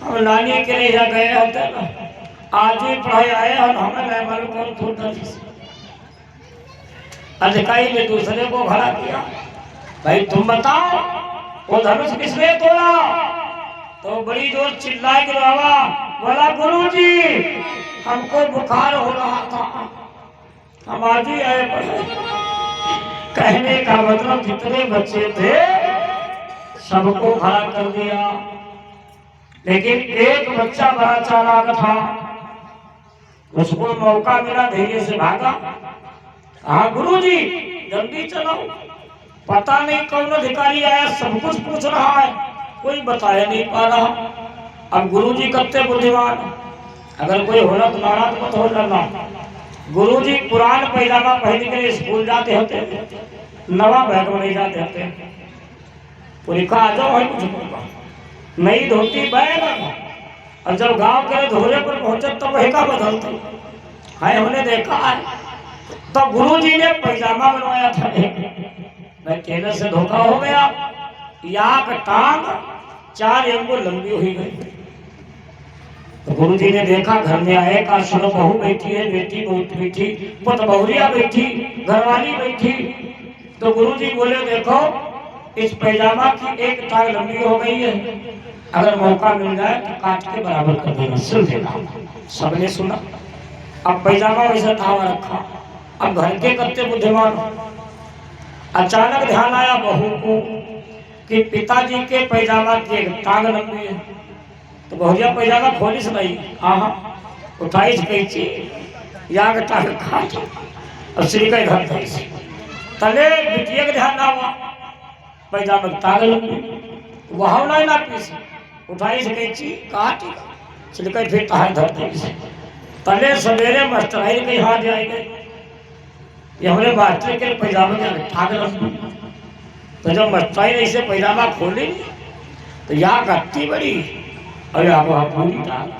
हम नानी के लिए गए होते ना, आज ही पढ़ाई आए और हमें नहीं मालूम कौन तोड़ा। अधिकारी ने दूसरे को खड़ा किया, भाई तुम बताओ वो धनुष किसने तोड़ा? तो बड़ी जोर चिल्लाए कि बाबा बोला गुरुजी हमको बुखार हो रहा था, हम आज ही आए पढ़े। कहने का मतलब जितने बच्चे थे सबको खड़ा कर दिया, लेकिन एक बच्चा बड़ा चालाक था, उसको मौका मिला, धैर्य से भागा। कहा गुरुजी जल्दी चलो, पता नहीं कौन अधिकारी आया, सब कुछ पूछ रहा है, कोई बताया नहीं पा रहा। अब गुरुजी कितने बुद्धिमान, अगर कोई होना तो नाराज मत हो जाना। गुरुजी पुरान पैजामा पहन के स्कूल जाते होते, नवा बैग में नहीं जाते होते। पूरी का आ जाओ है कुछ नई धोती बैग। और जब गांव के धोरे पर पहुंचे तो वही का बदलते है, हमने देखा है। तो गुरुजी ने पैजामा बनवाया था, मैं टेलर से धोखा हो गया, यहाँ का टांग 4 अंगुल लंबी हुई गई। तो गुरुजी ने देखा, घर में आए, का सुनो बहू बैठी है, बेटी बहुत बैठी, पुत बहुरिया बैठी, घरवाली बैठी। तो गुरुजी बोले देखो इस पैजामा की एक टांग लंबी हो गई है, अगर मौका मिल जाए तो काट के बराबर कर देना, सिल देना। सबने सुना। अब पैजामा वैसा था रखा। अब घर के कत्ते बुद्धिमान। अचानक ध्यान आया बहू को कि पिताजी के पैजामा की एक टांग लंबी है। तो बहुरिया पैजामा खोली से नहीं, हाँ उठाई कैची या टांग काट और श्री का इधर तले बिटिया के ध्यान ना हुआ, पैजामा टांग लंबी वहां नहीं ना पीस, उठाई से कैची काट श्री का फिर टांग धर तले सवेरे मास्टर कहीं हाथ जाएंगे, ये हमने मास्टर के पैजामा के टांग लंबी। तो जब मास्टर ने इसे पैजामा खोली तो यहाँ गत्ती बड़ी और यहाँ पूरी टांग।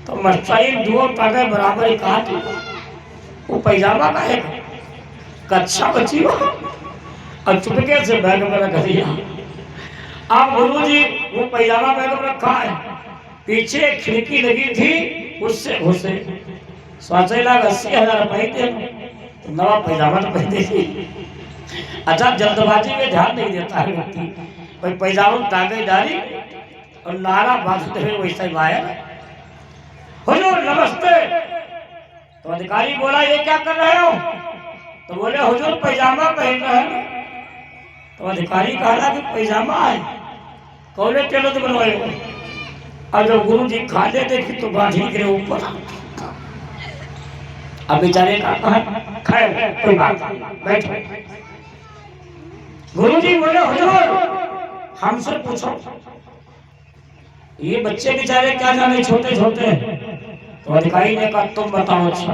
तो मास्टर 2 टांगे बराबर ही काट, वो पैजामा का एक कच्चा बची हो और चुपके से बैग में रख दिया। अब गुरुजी वो पैजामा बैग में रखा है, पीछे खिड़की लगी थी, उससे घुसे। सोचे लाख 80,000 रुपये थे, तो नवा पैजामा तो पहने थी। अच्छा जल्दबाजी में ध्यान नहीं देता है व्यक्ति, कोई पैजामा टांगे डाली और नारा बांधते हुए वैसा ही आया, हुजूर नमस्ते। तो अधिकारी बोला ये क्या कर रहे हो? तो बोले हुजूर पैजामा पहन रहे हैं। तो अधिकारी कहा कि पैजामा है, कौन टेलर से बनवाए हो? और जब गुरु जी खाते देखी तो गांधी गिरे ऊपर। अब बेचारे का खैर कोई बात नहीं, बैठ। गुरु जी बोले हुजूर हमसे पूछो, ये बच्चे बेचारे क्या जाने छोटे छोटे। तो अधिकारी ने कहा तुम बताओ। अच्छा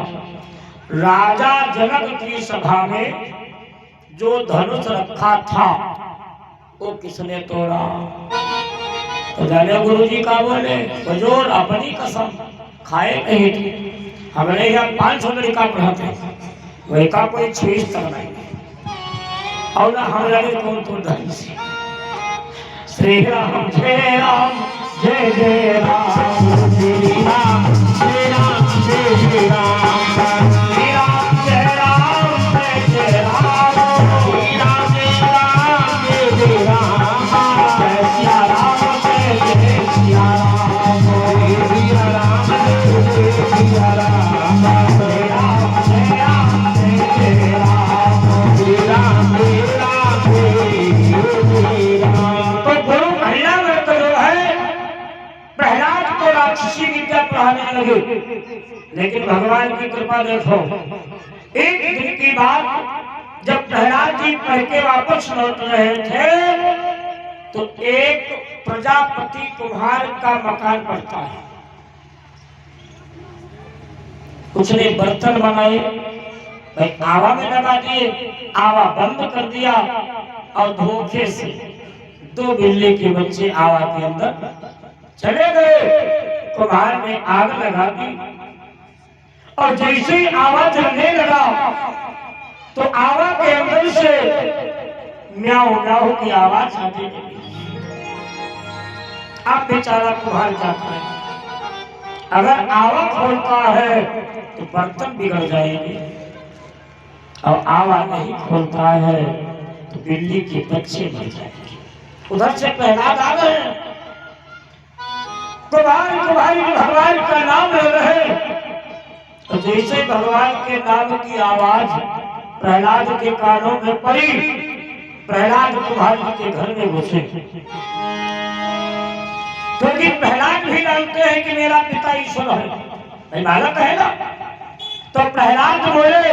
राजा जनक की सभा में जो धनुष रखा था वो किसने तोड़ा? तो जाने गुरुजी का बोले, हुजूर अपनी कसम खाए नहीं थे, हमने यहाँ 500 लड़का पढ़ाते, वही का कोई 6 तक नहीं और ना हम लगे कौन तो धन से। श्री राम जय राम जय जय राम, श्री राम जय राम जय जय राम, श्री राम जय राम जय जय राम, श्री राम जय राम जय जय राम, जय सिया राम जय जय सिया राम, श्री राम जय जय सिया राम, श्री राम जय राम जय जय राम, श्री राम जय राम जय जय राम। तो गुरु हरिनामृत जो है प्रहलाद को राक्षसी विद्या पढ़ाने लगे, लेकिन भगवान की कृपा देखो, एक दिन की बात जब प्रहलाद जी पढ़ के वापस लौट रहे थे तो एक प्रजापति कुम्हार का मकान पड़ता है, उसने बर्तन बनाए, भाई आवा में लगा दिए, आवा बंद कर दिया और धोखे से 2 बिल्ली के बच्चे आवा के अंदर चले गए। कुम्हार ने आग लगा दी और जैसे ही आवा जलने लगा तो आवा के अंदर से म्याऊ म्याऊ की आवाज आती लगी। अब बेचारा कुम्हार जाता है, अगर आवा खोलता है तो बर्तन बिगड़ जाएंगे और आवा नहीं खोलता है तो बिल्ली के बच्चे मर जाएंगे। उधर से प्रहलाद आ गए, कुम्हारी भगवान का नाम ले रहे, तो जैसे भगवान के नाम की आवाज प्रहलाद के कानों में पड़ी, प्रहलाद कुम्हारी के घर में घुसे, क्योंकि प्रहलाद भी जानते हैं कि मेरा पिता ईश्वर है, भाई बालक है ना। तो प्रहलाद बोले,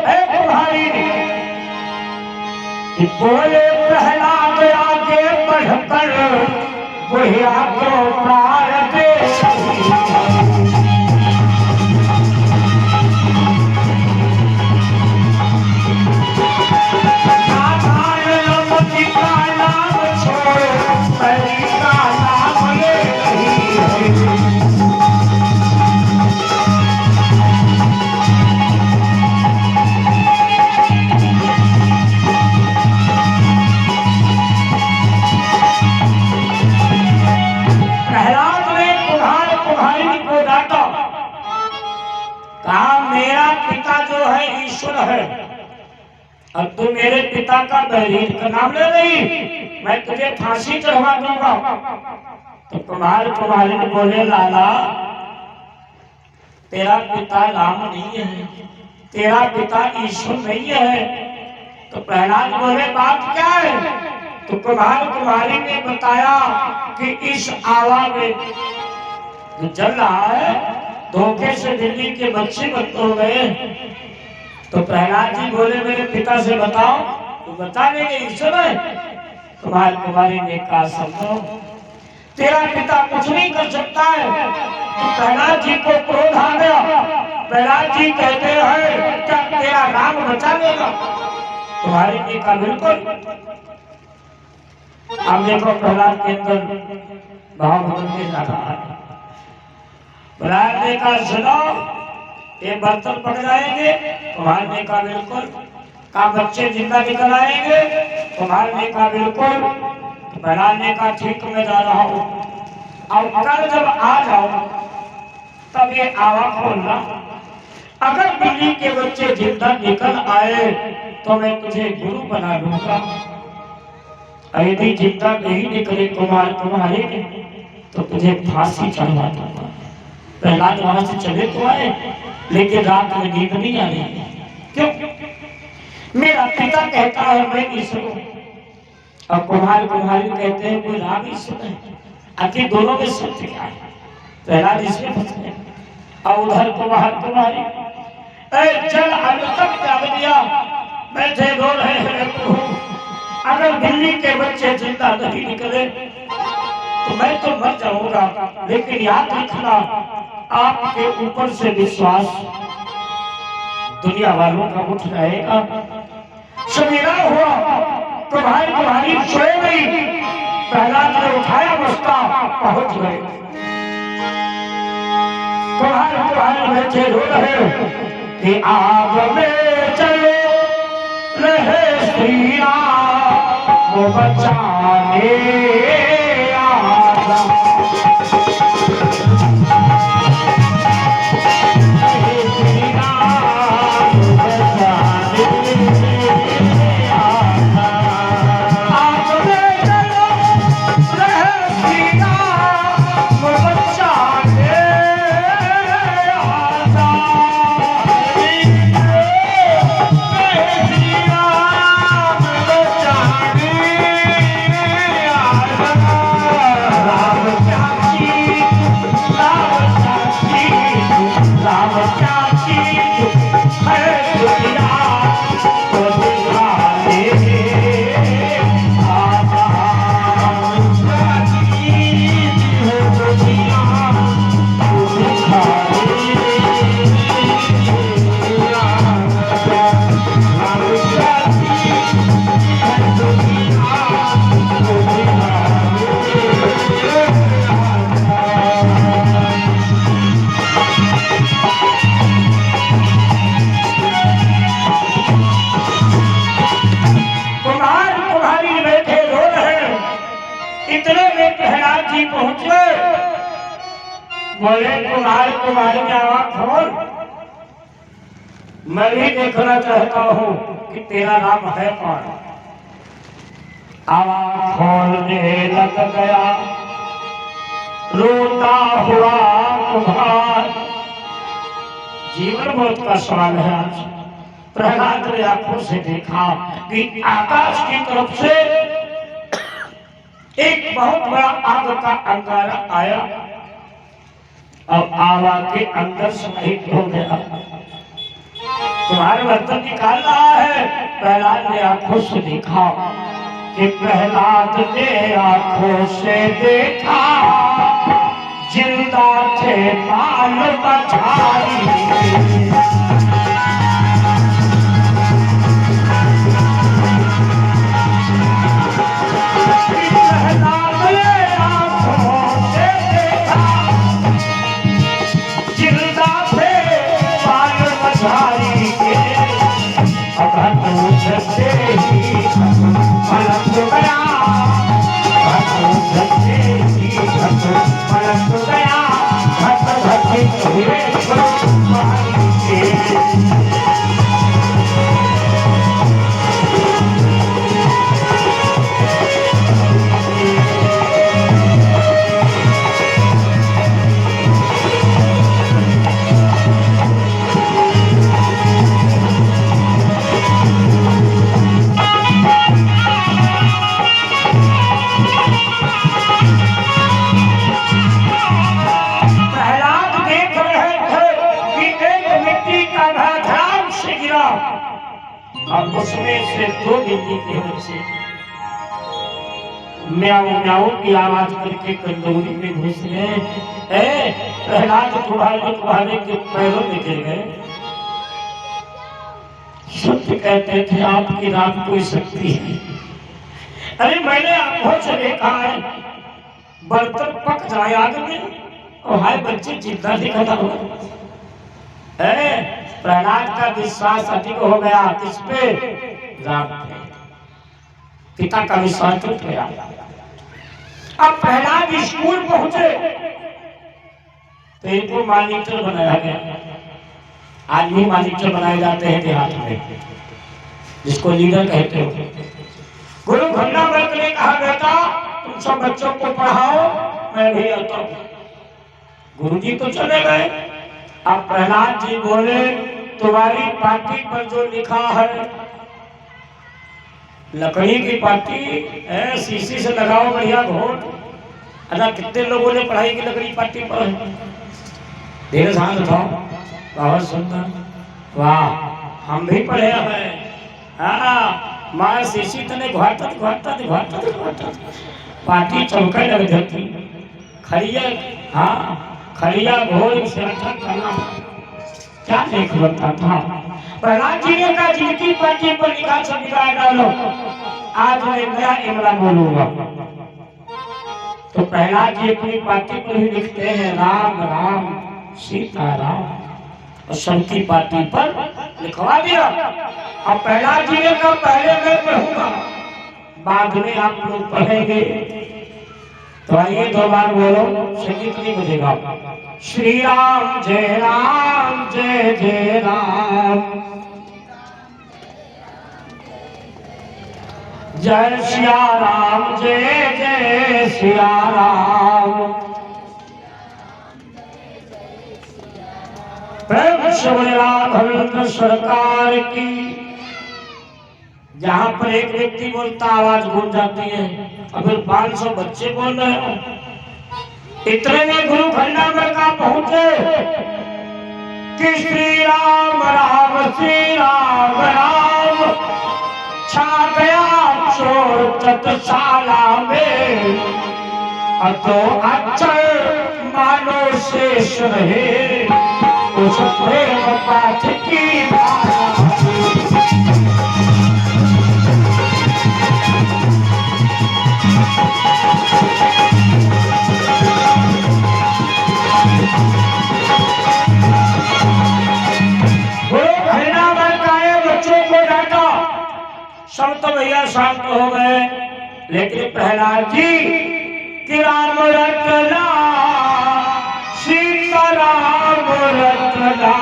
ऐ कुम्हारी, कि बोले प्रहलाद आगे बढ़कर बुढ़िया को प्राण दे, ईश्वर है और तू मेरे पिता का बैरीन का नाम ले रही, मैं तुझे फांसी चढ़वा दूंगा। तो कुम्हारी ने बोले, लाला तेरा पिता राम नहीं है, तेरा पिता ईश्वर नहीं है। तो प्रहलाद बोले, बात क्या है? तो कुम्हारी ने बताया कि इस आवा में जो जल रहा है धोखे से बिल्ली के बच्चे बंद हो गए। तो प्रहलाद जी बोले, मेरे पिता से बताओ, तो बता देंगे ईश्वर है। कुम्हारी ने कहा, समझो तेरा पिता कुछ नहीं कर सकता है। तो प्रहलाद जी को क्रोध आ गया। प्रहलाद जी कहते हैं, क्या तेरा राम बचा लेगा? कुम्हारी ने कहा, बिल्कुल। अब देखो प्रहलाद के अंदर भाव बदलते जा रहा है। प्रहलाद ने कहा, सुनो ये बर्तन पक जाएंगे। कुम्हार ने कहा, बिल्कुल। का बच्चे जिंदा निकल आएंगे? कुम्हार ने कहा, बिल्कुल। प्रहलाद ने कहा, ठीक मैं जा रहा हूँ, और कल जब आ जाओ तब ये आवा खोलना, अगर बिल्ली के बच्चे जिंदा निकल आए तो मैं तुझे गुरु बना दूंगा, यदि जिंदा नहीं निकले कुम्हारी तो तुझे फांसी चढ़वा दूंगा। प्रहलाद वहां से चले तो आए, लेकिन रात में नींद नहीं आ रही। क्यों? मेरा पिता कहता है मैं ईश्वर हूं, और कुम्हारी कहते हैं कोई राम ईश्वर है। आखिर दोनों में सत्य क्या है? प्रहलाद इसमें फंस गए। और उधर कुम्हारी चल अभी तक त्याग दिया, बैठे रो रहे हैं, अगर बिल्ली के बच्चे जिंदा नहीं निकले तो मैं तो मर जाऊंगा, लेकिन याद रखना आपके ऊपर से विश्वास दुनिया वालों का उठ जाएगा। सवेरा हुआ तो भाई तुम्हारी सोए नहीं, प्रहलाद ने उठाया बस्ता, पहुंच गए। तुम्हारे बच्चे रो रहे कि आग में चलो रहे श्रीरा वो बचाने आजा। बोले तुम्हारी आवाज खोल, मैं भी देखना चाहता हूँ कि तेरा नाम है कौन। आवाज खोलने लग गया रोता हुआ कुम्हार। जीवन मौत का सवाल है आज। प्रहलाद ने आंखों से देखा कि आकाश की तरफ से एक बहुत बड़ा आग का अंगारा आया और आवा के अंदर समाहित हो गया। तुम्हारे बर्तन निकाल रहा है। प्रहलाद ने आंखों से देखा कि प्रहलाद ने आंखों से देखा जिंदा थे बाल बछाई। और उसमें से दो बिल्ली के बच्चे म्याऊ म्याऊ की आवाज करके कंदौली में घुस गए। प्रहलाद तुम्हारे के पैरों में गिर गए। सत्य कहते थे आपकी रात कोई शक्ति है। अरे मैंने आंखों से देखा है बर्तन पक जाए आग में और हाय बच्चे जिंदा दिखता हुआ। प्रहलाद का विश्वास अधिक हो गया किस पे? राम पे। पिता का विश्वास टूट गया। अब प्रहलाद स्कूल पहुंचे तो इनको मॉनिटर बनाया गया। आज भी मॉनिटर बनाए जाते हैं देहात में, जिसको लीडर कहते हो। गुरु घन्नामर्क ने कहा बेटा तुम सब बच्चों को पढ़ाओ, मैं भी आता हूं। गुरु जी तो चले गए। अब प्रहलाद जी बोले तुम्हारी पार्टी पर जो लिखा है लकड़ी की पार्टी है, शीशी से लगाओ बढ़िया घोट। अच्छा कितने लोगों ने पढ़ाई की लकड़ी पार्टी पर? धीरे ध्यान उठाओ, बहुत सुंदर, वाह हम भी पढ़े हैं। हाँ मार शीशी तने घाटत घाटत घाटत घाटत पार्टी चौके लग जाती। खड़िया, हाँ खड़िया घोल से अच्छा करना क्या देख लगता था। प्रहलाद जी ने कहा जिनकी पार्टी पर लिखा सब बिगाड़ डालो, आज मैं नया इमला बोलूंगा। तो प्रहलाद जी अपनी पार्टी पर ही लिखते हैं राम राम सीता राम, और सबकी पार्टी पर लिखवा दिया। अब प्रहलाद जी ने कहा पहले मैं पढ़ूंगा, बाद में आप लोग पढ़ेंगे। तो आइए दो बार बोलो, संगीत नहीं बजेगा। श्री राम जय जय राम, जय सिया राम जय सिया राम। प्रेम से बोले राघवेंद्र सरकार की। जहां पर एक व्यक्ति बोलता आवाज गूंज जाती है, अगर 500 बच्चे बोल रहे हो। इतने में गुरु खंडामर का पहुंचे कि श्री राम राम श्री राम राम, छा गया चोर तत्शाला में, अतो अक्षर मानो शेष रहे उस प्रेम पाठ की बात। सब तो भैया शांत हो गए, लेकिन प्रहलाद जी कि राम रटना सीता राम रटना,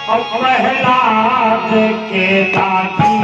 और प्रहलाद के दादी